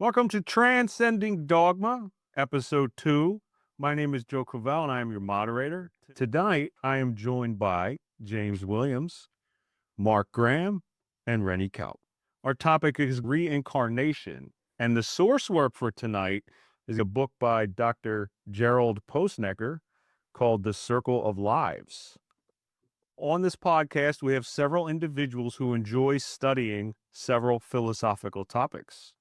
Welcome to Transcending Dogma, Episode 2. My name is Joe Covell, and I am your moderator. Tonight, I am joined by James Williams, Mark Graham, and Renny Kalp. Our topic is reincarnation, and the source work for tonight is a book by Dr. Gerald Postnecker called The Circle of Lives. On this podcast, we have several individuals who enjoy studying several philosophical topics.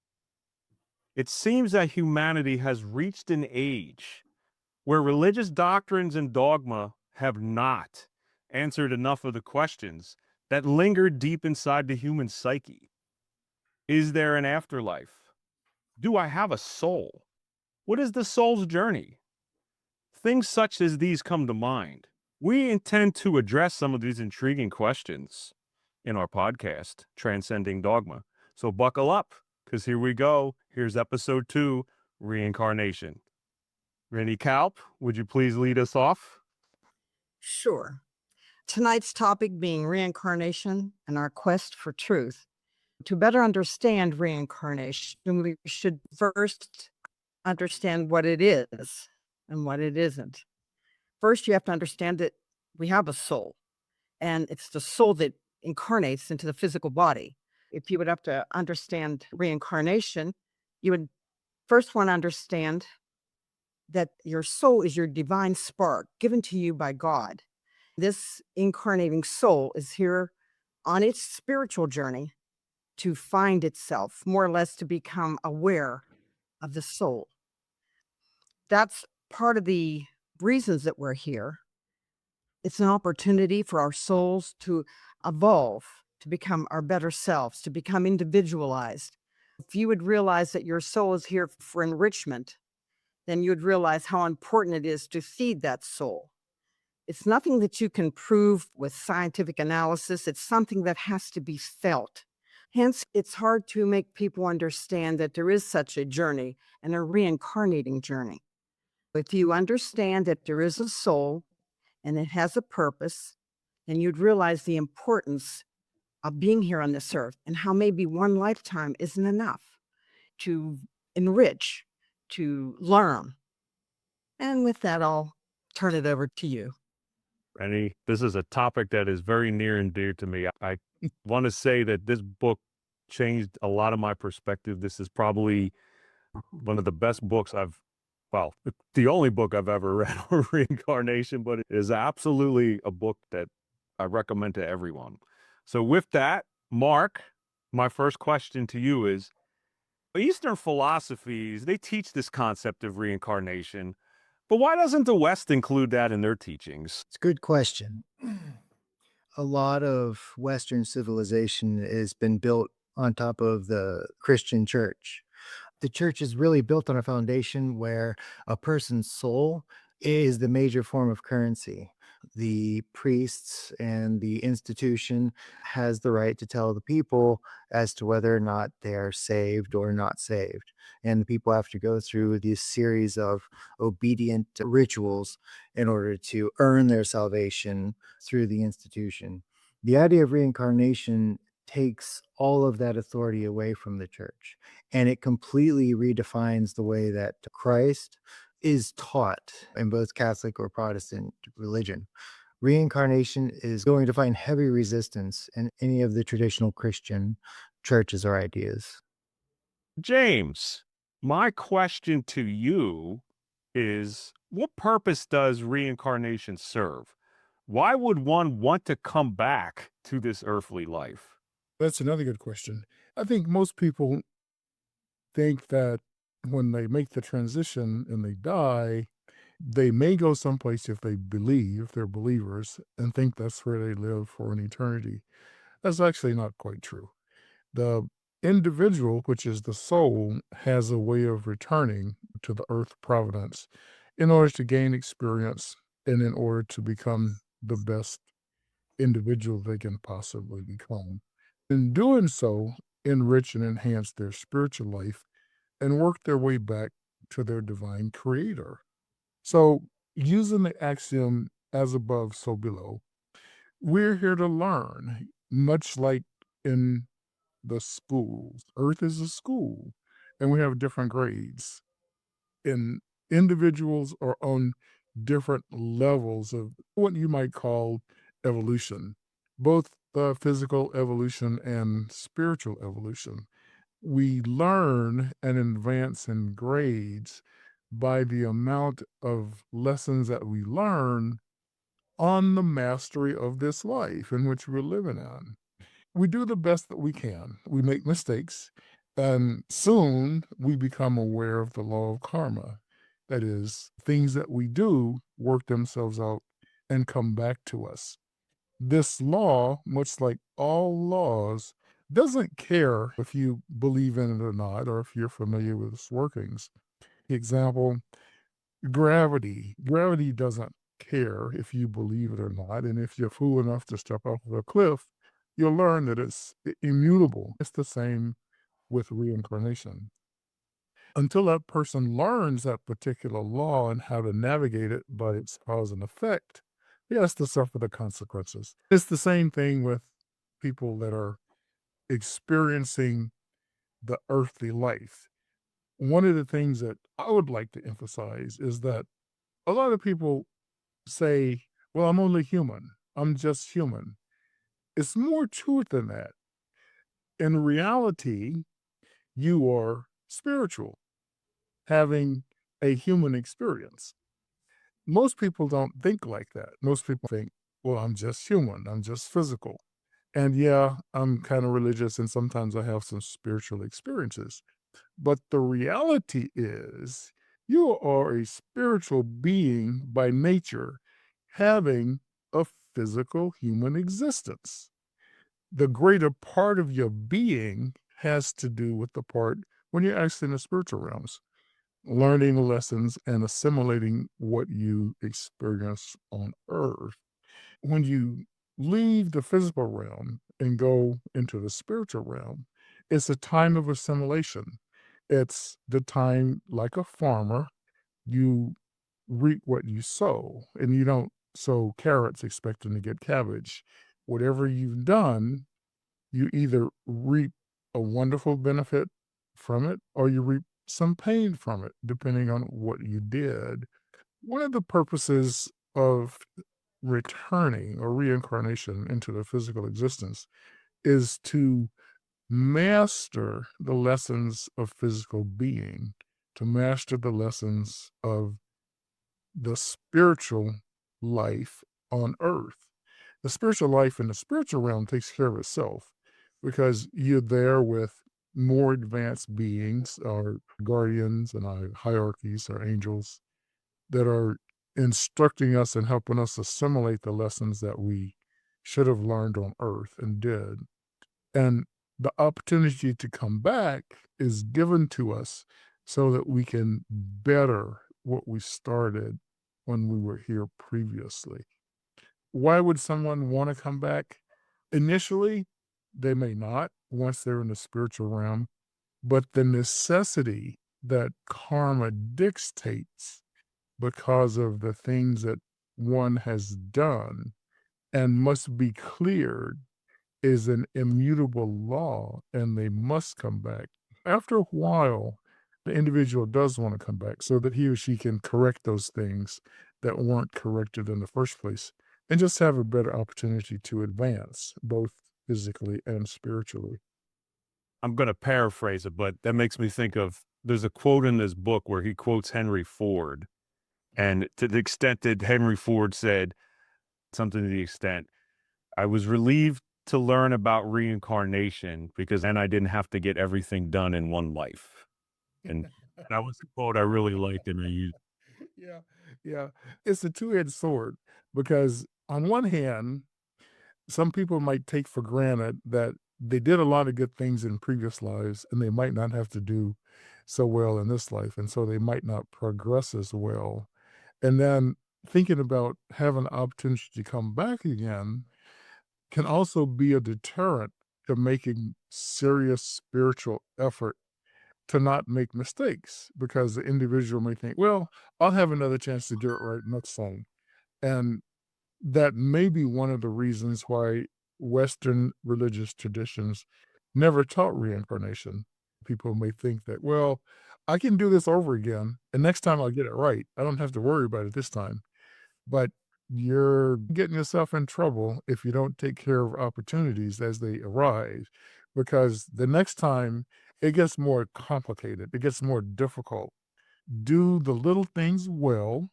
It seems that humanity has reached an age where religious doctrines and dogma have not answered enough of the questions that linger deep inside the human psyche. Is there an afterlife? Do I have a soul? What is the soul's journey? Things such as these come to mind. We intend to address some of these intriguing questions in our podcast, Transcending Dogma. So buckle up, because here we go. Here's episode 2, Reincarnation. Renny Kalp, would you please lead us off? Sure. Tonight's topic being reincarnation and our quest for truth. To better understand reincarnation, we should first understand what it is and what it isn't. First, you have to understand that we have a soul, and it's the soul that incarnates into the physical body. If you would have to understand reincarnation, you would first want to understand that your soul is your divine spark given to you by God. This incarnating soul is here on its spiritual journey to find itself, more or less to become aware of the soul. That's part of the reasons that we're here. It's an opportunity for our souls to evolve, to become our better selves, to become individualized. If you would realize that your soul is here for enrichment, then you would realize how important it is to feed that soul. It's nothing that you can prove with scientific analysis. It's something that has to be felt. Hence, it's hard to make people understand that there is such a journey and a reincarnating journey. If you understand that there is a soul and it has a purpose, then you'd realize the importance of being here on this earth and how maybe one lifetime isn't enough to enrich, to learn. And with that, I'll turn it over to you. Renny, this is a topic that is very near and dear to me. I want to say that this book changed a lot of my perspective. This is probably one of the best books the only book I've ever read on reincarnation, but it is absolutely a book that I recommend to everyone. So with that, Mark, my first question to you is, Eastern philosophies, they teach this concept of reincarnation, but why doesn't the West include that in their teachings? It's a good question. A lot of Western civilization has been built on top of the Christian church. The church is really built on a foundation where a person's soul is the major form of currency. The priests and the institution has the right to tell the people as to whether or not they're saved or not saved. And the people have to go through this series of obedient rituals in order to earn their salvation through the institution. The idea of reincarnation takes all of that authority away from the church, and it completely redefines the way that Christ is taught in both Catholic or Protestant religion. Reincarnation is going to find heavy resistance in any of the traditional Christian churches or ideas. James, my question to you is, what purpose does reincarnation serve? Why would one want to come back to this earthly life? That's another good question. I think most people think that when they make the transition and they die, they may go someplace if they believe, if they're believers, and think that's where they live for an eternity. That's actually not quite true. The individual, which is the soul, has a way of returning to the earth providence in order to gain experience and in order to become the best individual they can possibly become. In doing so, enrich and enhance their spiritual life and work their way back to their divine creator. So, using the axiom as above, so below, we're here to learn, much like in the schools. Earth is a school. and we have different grades. And individuals are on different levels of what you might call evolution, both physical evolution and spiritual evolution. We learn and advance in grades by the amount of lessons that we learn on the mastery of this life in which we're living in. We do the best that we can. We make mistakes, and soon we become aware of the law of karma. That is, things that we do work themselves out and come back to us. This law, much like all laws, doesn't care if you believe in it or not, or if you're familiar with its workings. Example, gravity. Gravity doesn't care if you believe it or not. And if you're fool enough to step off of a cliff, you'll learn that it's immutable. It's the same with reincarnation. Until that person learns that particular law and how to navigate it by its cause and effect, he has to suffer the consequences. It's the same thing with people that are experiencing the earthly life. One of the things that I would like to emphasize is that a lot of people say, well, I'm only human. I'm just human. It's more to it than that. In reality, you are spiritual, having a human experience. Most people don't think like that. Most people think, well, I'm just human. I'm just physical. And yeah, I'm kind of religious and sometimes I have some spiritual experiences. But the reality is, you are a spiritual being by nature, having a physical human existence. The greater part of your being has to do with the part when you're actually in the spiritual realms, learning lessons and assimilating what you experience on earth. When you leave the physical realm and go into the spiritual realm, it's a time of assimilation. It's the time, like a farmer, you reap what you sow, and you don't sow carrots expecting to get cabbage. Whatever you've done, you either reap a wonderful benefit from it or you reap some pain from it, depending on what you did. One of the purposes of returning or reincarnation into the physical existence is to master the lessons of physical being, to master the lessons of the spiritual life on earth. The spiritual life in the spiritual realm takes care of itself because you're there with more advanced beings, our guardians and our hierarchies, our angels, that are instructing us and helping us assimilate the lessons that we should have learned on earth and did. And the opportunity to come back is given to us so that we can better what we started when we were here previously. Why would someone want to come back? Initially, they may not once they're in the spiritual realm, but the necessity that karma dictates because of the things that one has done and must be cleared is an immutable law, and they must come back. After a while, the individual does want to come back so that he or she can correct those things that weren't corrected in the first place and just have a better opportunity to advance, both physically and spiritually. I'm going to paraphrase it, but that makes me think of there's a quote in this book where he quotes Henry Ford. And to the extent that Henry Ford said something to the extent, I was relieved to learn about reincarnation because then I didn't have to get everything done in one life. And that was a quote I really liked and I used. Yeah, yeah. It's a two-edged sword because on one hand, some people might take for granted that they did a lot of good things in previous lives and they might not have to do so well in this life. And so they might not progress as well. And then thinking about having the opportunity to come back again can also be a deterrent to making serious spiritual effort to not make mistakes because the individual may think, well, I'll have another chance to do it right next time. And that may be one of the reasons why Western religious traditions never taught reincarnation, People may think that, well, I can do this over again, and next time I'll get it right. I don't have to worry about it this time. But you're getting yourself in trouble if you don't take care of opportunities as they arise, because the next time it gets more complicated, it gets more difficult. Do the little things well,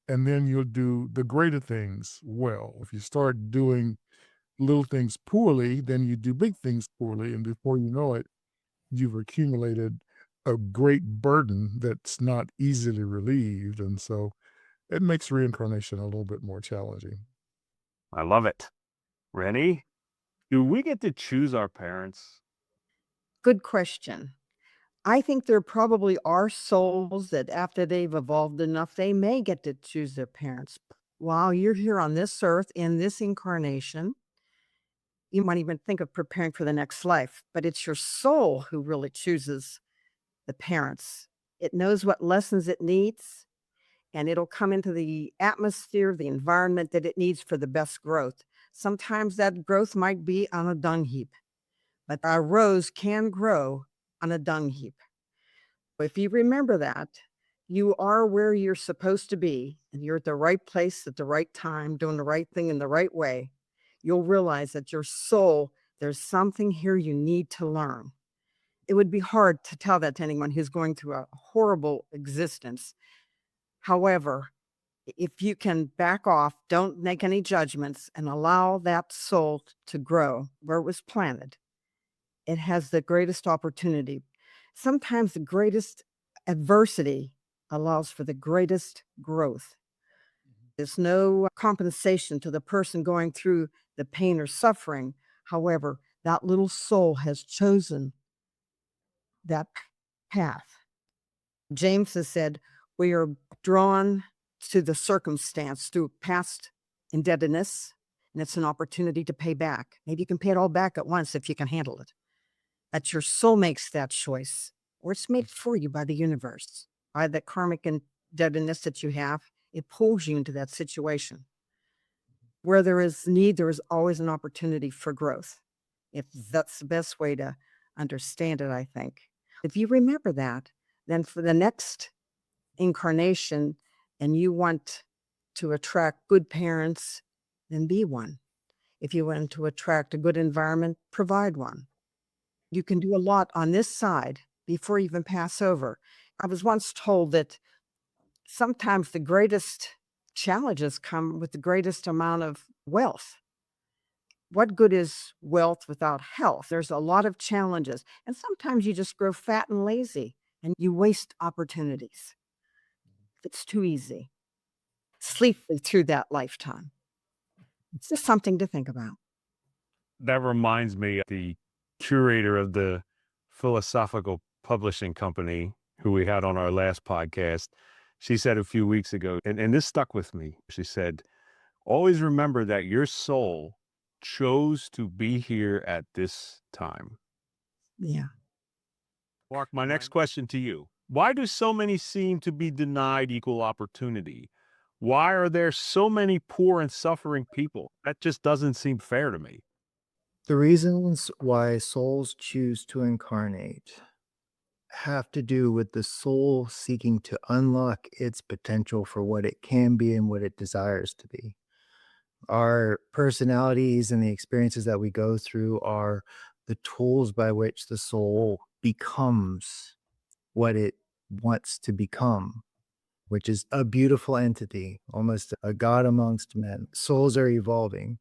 and then you'll do the greater things well. If you start doing little things poorly, then you do big things poorly. And before you know it, you've accumulated a great burden that's not easily relieved. And so it makes reincarnation a little bit more challenging. I love it. Renny, do we get to choose our parents? Good question. I think there probably are souls that after they've evolved enough, they may get to choose their parents. While you're here on this earth in this incarnation, you might even think of preparing for the next life, but it's your soul who really chooses the parents. It knows what lessons it needs, and it'll come into the atmosphere, the environment that it needs for the best growth. Sometimes that growth might be on a dung heap, but our rose can grow on a dung heap. If you remember that, you are where you're supposed to be, and you're at the right place at the right time, doing the right thing in the right way, you'll realize that your soul, there's something here you need to learn. It would be hard to tell that to anyone who's going through a horrible existence. However, if you can back off, don't make any judgments, and allow that soul to grow where it was planted, it has the greatest opportunity. Sometimes the greatest adversity allows for the greatest growth. There's no compensation to the person going through the pain or suffering. However, that little soul has chosen that path. James has said, we are drawn to the circumstance through past indebtedness, and it's an opportunity to pay back. Maybe you can pay it all back at once if you can handle it. That your soul makes that choice, or it's made for you by the universe, by the karmic indebtedness that you have. It pulls you into that situation. Where there is need, there is always an opportunity for growth. If that's the best way to understand it, I think. If you remember that, then for the next incarnation and you want to attract good parents, then be one. If you want to attract a good environment, provide one. You can do a lot on this side before you even pass over. I was once told that sometimes the greatest challenges come with the greatest amount of wealth. What good is wealth without health? There's a lot of challenges. And sometimes you just grow fat and lazy and you waste opportunities. It's too easy. Sleep through that lifetime. It's just something to think about. That reminds me, the curator of the Philosophical Publishing Company, who we had on our last podcast, she said a few weeks ago, and this stuck with me. She said, always remember that your soul chose to be here at this time. Yeah. Mark, my next question to you. Why do so many seem to be denied equal opportunity? Why are there so many poor and suffering people? That just doesn't seem fair to me. The reasons why souls choose to incarnate have to do with the soul seeking to unlock its potential for what it can be and what it desires to be. Our personalities and the experiences that we go through are the tools by which the soul becomes what it wants to become, which is a beautiful entity, almost a god amongst men. Souls are evolving,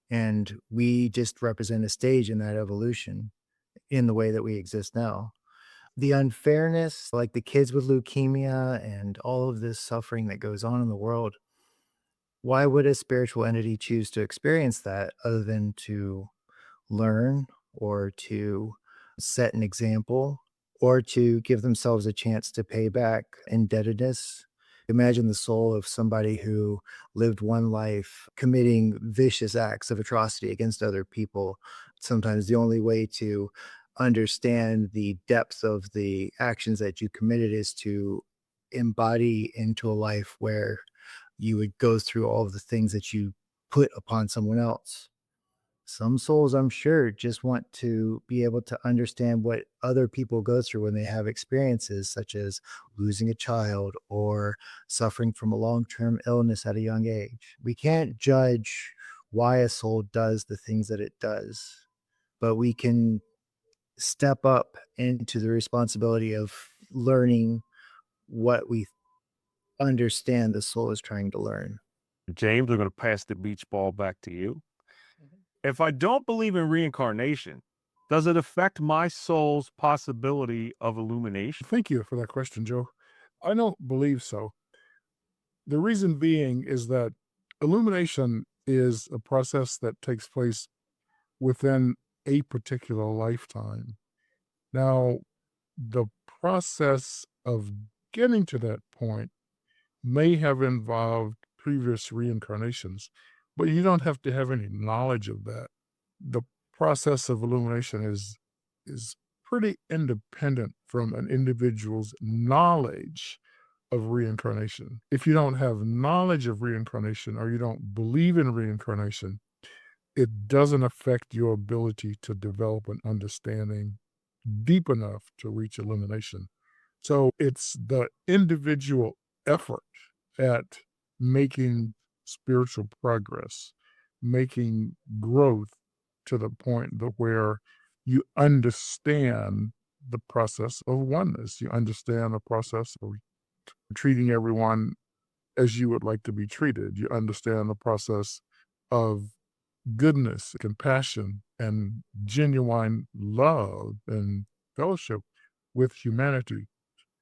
and we just represent a stage in that evolution in the way that we exist now. The unfairness, like the kids with leukemia and all of this suffering that goes on in the world, why would a spiritual entity choose to experience that other than to learn or to set an example or to give themselves a chance to pay back indebtedness? Imagine the soul of somebody who lived one life committing vicious acts of atrocity against other people. Sometimes the only way to understand the depth of the actions that you committed is to embody into a life where you would go through all of the things that you put upon someone else. Some souls, I'm sure, just want to be able to understand what other people go through when they have experiences such as losing a child or suffering from a long term illness at a young age. We can't judge why a soul does the things that it does, but we can step up into the responsibility of learning what we understand the soul is trying to learn. James, we're going to pass the beach ball back to you. If I don't believe in reincarnation, does it affect my soul's possibility of illumination? Thank you for that question, Joe. I don't believe so. The reason being is that illumination is a process that takes place within a particular lifetime. Now, the process of getting to that point may have involved previous reincarnations, but you don't have to have any knowledge of that. The process of illumination is pretty independent from an individual's knowledge of reincarnation. If you don't have knowledge of reincarnation or you don't believe in reincarnation, it doesn't affect your ability to develop an understanding deep enough to reach illumination. So it's the individual effort at making spiritual progress, making growth to the point where you understand the process of oneness. You understand the process of treating everyone as you would like to be treated. You understand the process of goodness, compassion, and genuine love and fellowship with humanity.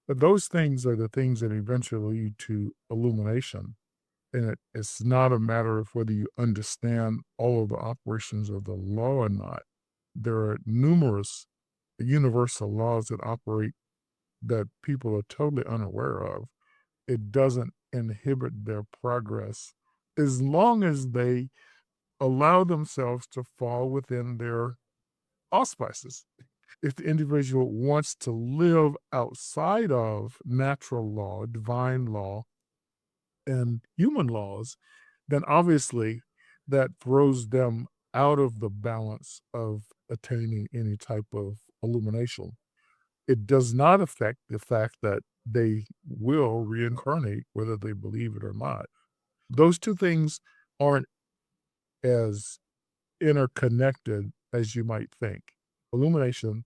But those things are the things that eventually lead to illumination. And it's not a matter of whether you understand all of the operations of the law or not. There are numerous universal laws that operate that people are totally unaware of. It doesn't inhibit their progress as long as they allow themselves to fall within their auspices. If the individual wants to live outside of natural law, divine law, and human laws, then obviously that throws them out of the balance of attaining any type of illumination. It does not affect the fact that they will reincarnate, whether they believe it or not. Those two things aren't as interconnected as you might think. Illumination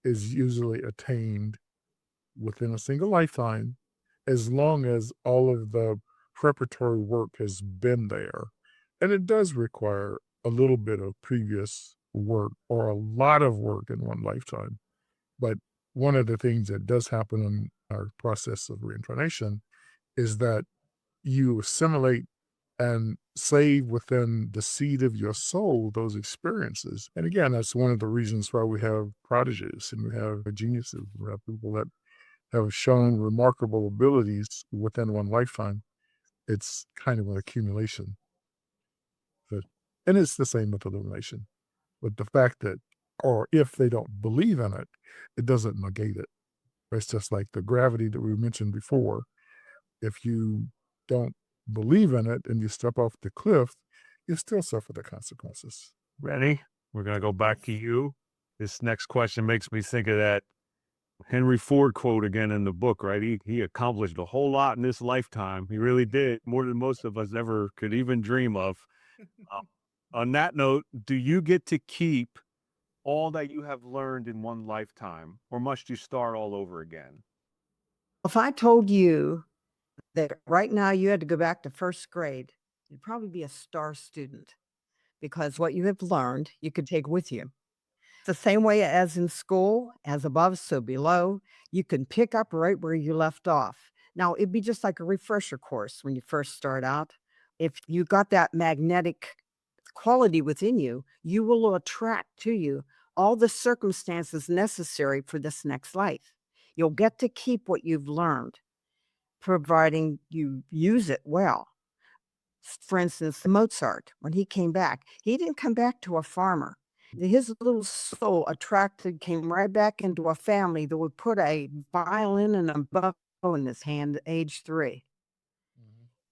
is usually attained within a single lifetime as long as all of the preparatory work has been there. And it does require a little bit of previous work or a lot of work in one lifetime. But one of the things that does happen in our process of reincarnation is that you assimilate and save within the seed of your soul those experiences. And again, that's one of the reasons why we have prodigies and we have geniuses. We have people that have shown remarkable abilities within one lifetime. It's kind of an accumulation. And it's the same with illumination. But the fact that, or if they don't believe in it, it doesn't negate it. It's just like the gravity that we mentioned before. If you don't believe in it and you step off the cliff, you still suffer the consequences. Renny, we're going to go back to you. This next question makes me think of that Henry Ford quote again in the book, right? He accomplished a whole lot in this lifetime. He really did, more than most of us ever could even dream of. On that note, do you get to keep all that you have learned in one lifetime, or must you start all over again? If I told you that right now you had to go back to first grade, you'd probably be a star student because what you have learned, you could take with you. The same way as in school, as above, so below, you can pick up right where you left off. Now, it'd be just like a refresher course when you first start out. If you got that magnetic quality within you, you will attract to you all the circumstances necessary for this next life. You'll get to keep what you've learned, providing you use it well. For instance, Mozart, when he came back, he didn't come back to a farmer. His little soul attracted, came right back into a family that would put a violin and a bow in his hand at age 3.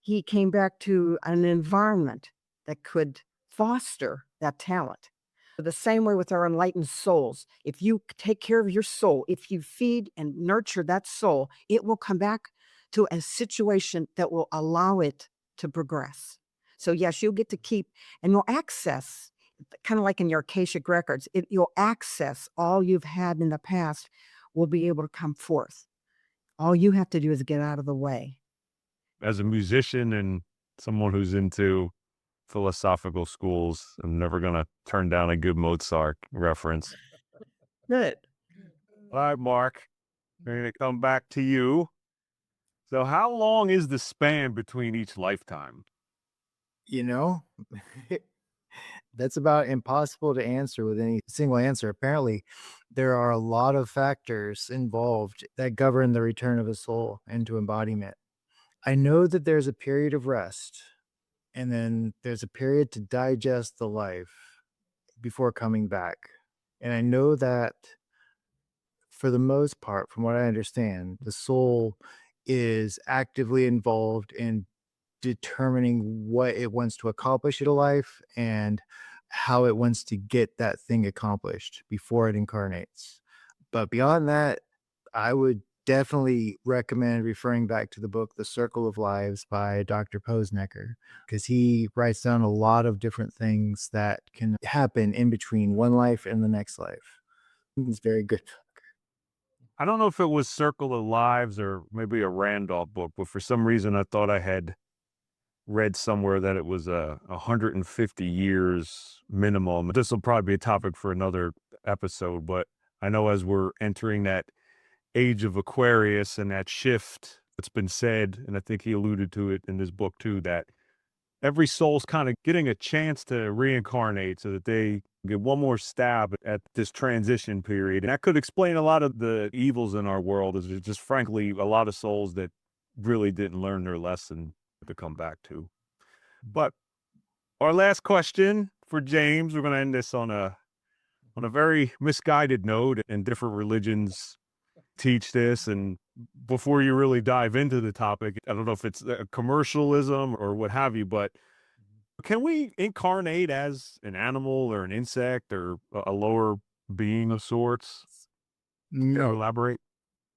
He came back to an environment that could foster that talent. The same way with our enlightened souls. If you take care of your soul, if you feed and nurture that soul, it will come back to a situation that will allow it to progress. So yes, you'll get to keep and you'll access, kind of like in your Akashic records, you'll access all you've had in the past will be able to come forth. All you have to do is get out of the way. As a musician and someone who's into philosophical schools, I'm never going to turn down a good Mozart reference. Good. All right, Mark, I'm going to come back to you. So how long is the span between each lifetime? You know, that's about impossible to answer with any single answer. Apparently, there are a lot of factors involved that govern the return of a soul into embodiment. I know that there's a period of rest, and then there's a period to digest the life before coming back. And I know that for the most part, from what I understand, the soul is actively involved in determining what it wants to accomplish in a life and how it wants to get that thing accomplished before it incarnates. But beyond that, I would definitely recommend referring back to the book The Circle of Lives by Dr. Posnecker, because he writes down a lot of different things that can happen in between one life and the next life. It's very good. I don't know if it was Circle of Lives or maybe a Randolph book, but for some reason I thought I had read somewhere that it was 150 years minimum. This will probably be a topic for another episode, but I know as we're entering that age of Aquarius and that shift, it's been said, and I think he alluded to it in this book too, that every soul's kind of getting a chance to reincarnate so that they get one more stab at this transition period. And that could explain a lot of the evils in our world, is just frankly a lot of souls that really didn't learn their lesson to come back to. But our last question for James, we're going to end this on a very misguided note, and different religions teach this. And before you really dive into the topic, I don't know if it's commercialism or what have you, but can we incarnate as an animal or an insect or a lower being of sorts? No, Elaborate.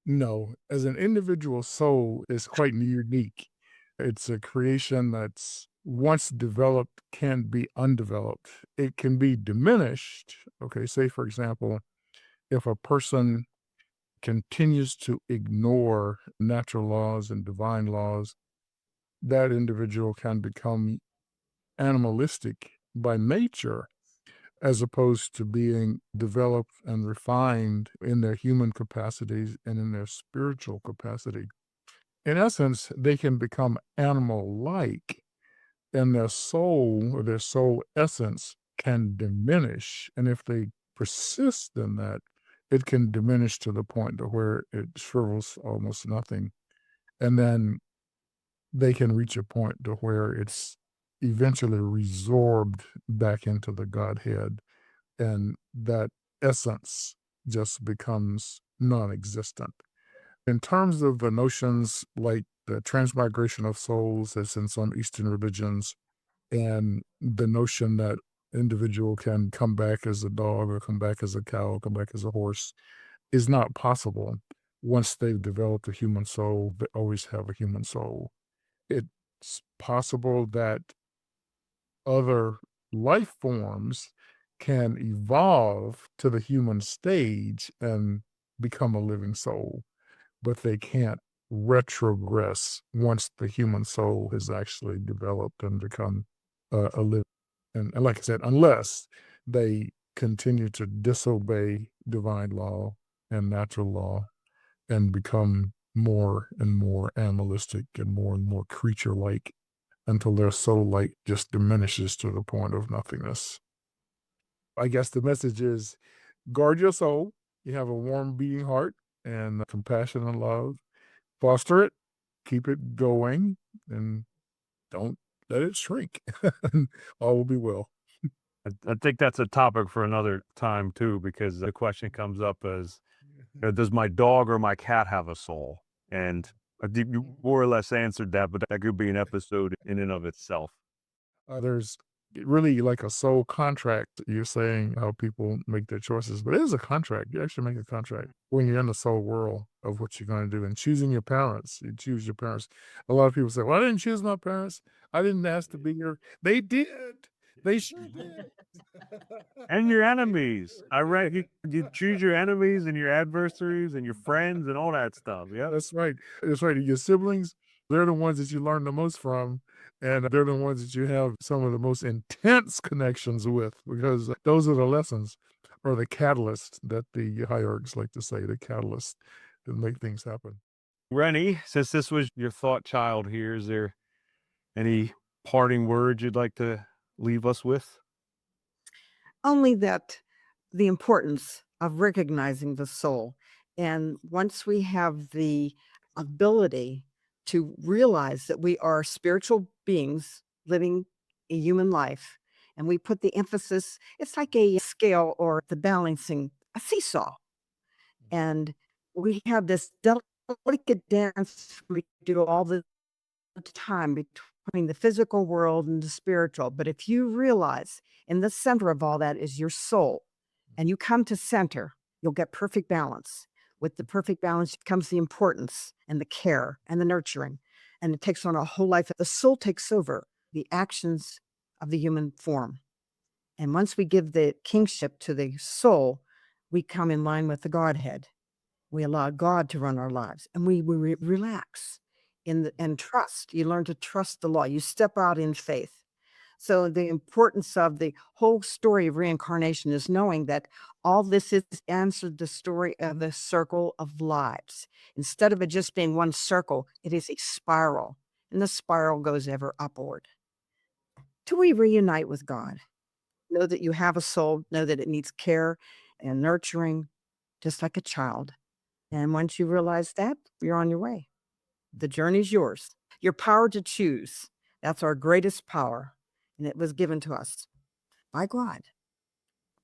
no. As an individual soul is quite unique. It's a creation that's once developed can be undeveloped. It can be diminished. Okay, say for example, if a person continues to ignore natural laws and divine laws, that individual can become animalistic by nature, as opposed to being developed and refined in their human capacities and in their spiritual capacity. In essence, they can become animal-like, and their soul or their soul essence can diminish. And if they persist in that, it can diminish to the point to where it shrivels almost nothing. And then they can reach a point to where it's eventually resorbed back into the Godhead, and that essence just becomes non-existent. In terms of the notions like the transmigration of souls, as in some Eastern religions, and the notion that individual can come back as a dog or come back as a cow, come back as a horse, is not possible. Once they've developed a human soul, they always have a human soul. It's possible that other life forms can evolve to the human stage and become a living soul, but they can't retrogress once the human soul has actually developed and become a living. And like I said, unless they continue to disobey divine law and natural law and become more and more animalistic and more creature-like until their soul light just diminishes to the point of nothingness. I guess the message is guard your soul. You have a warm beating heart and compassion and love. Foster it, keep it going, and don't let it shrink. All will be well. I think that's a topic for another time too, because the question comes up as, does my dog or my cat have a soul? And I think you more or less answered that, but that could be an episode in and of itself. There's really like a soul contract. You're saying how people make their choices, but it is a contract. You actually make a contract when you're in the soul world of what you're going to do. And choosing your parents, you choose your parents. A lot of people say, well, I didn't choose my parents. I didn't ask to be here. They did. They sure did. And your enemies. I read you choose your enemies and your adversaries and your friends and all that stuff. Yeah. That's right. That's right. Your siblings, they're the ones that you learn the most from. And they're the ones that you have some of the most intense connections with, because those are the lessons or the catalysts that the hierarchs like to say, the catalysts that make things happen. Renny, since this was your thought child here, is there any parting words you'd like to leave us with? Only that the importance of recognizing the soul. And once we have the ability to realize that we are spiritual beings living a human life, and we put the emphasis, it's like a scale or the balancing, a seesaw. And we have this delicate dance we do all the time between the physical world and the spiritual. But if you realize in the center of all that is your soul, and you come to center, you'll get perfect balance. With the perfect balance comes the importance and the care and the nurturing. And it takes on a whole life. The soul takes over the actions of the human form. And once we give the kingship to the soul, we come in line with the Godhead. We allow God to run our lives, and we relax and trust. You learn to trust the law. You step out in faith. So the importance of the whole story of reincarnation is knowing that all this is answered the story of the circle of lives. Instead of it just being one circle, it is a spiral, and the spiral goes ever upward. Till we reunite with God, know that you have a soul, know that it needs care and nurturing, just like a child. And once you realize that, you're on your way. The journey's yours. Your power to choose. That's our greatest power. And it was given to us by God.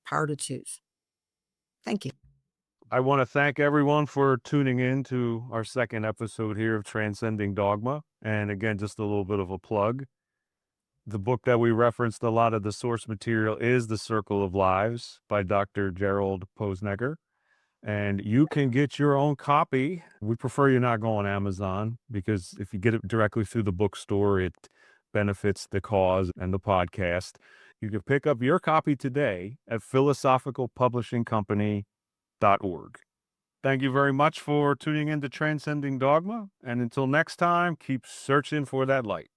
Power to choose. Thank you. I want to thank everyone for tuning in to our second episode here of Transcending Dogma. And again, just a little bit of a plug. The book that we referenced a lot of the source material is The Circle of Lives by Dr. Gerald Posnecker. And you can get your own copy. We prefer you not go on Amazon, because if you get it directly through the bookstore, it benefits the cause and the podcast. You can pick up your copy today at philosophicalpublishingcompany.org. Thank you very much for tuning in to Transcending Dogma. And until next time, keep searching for that light.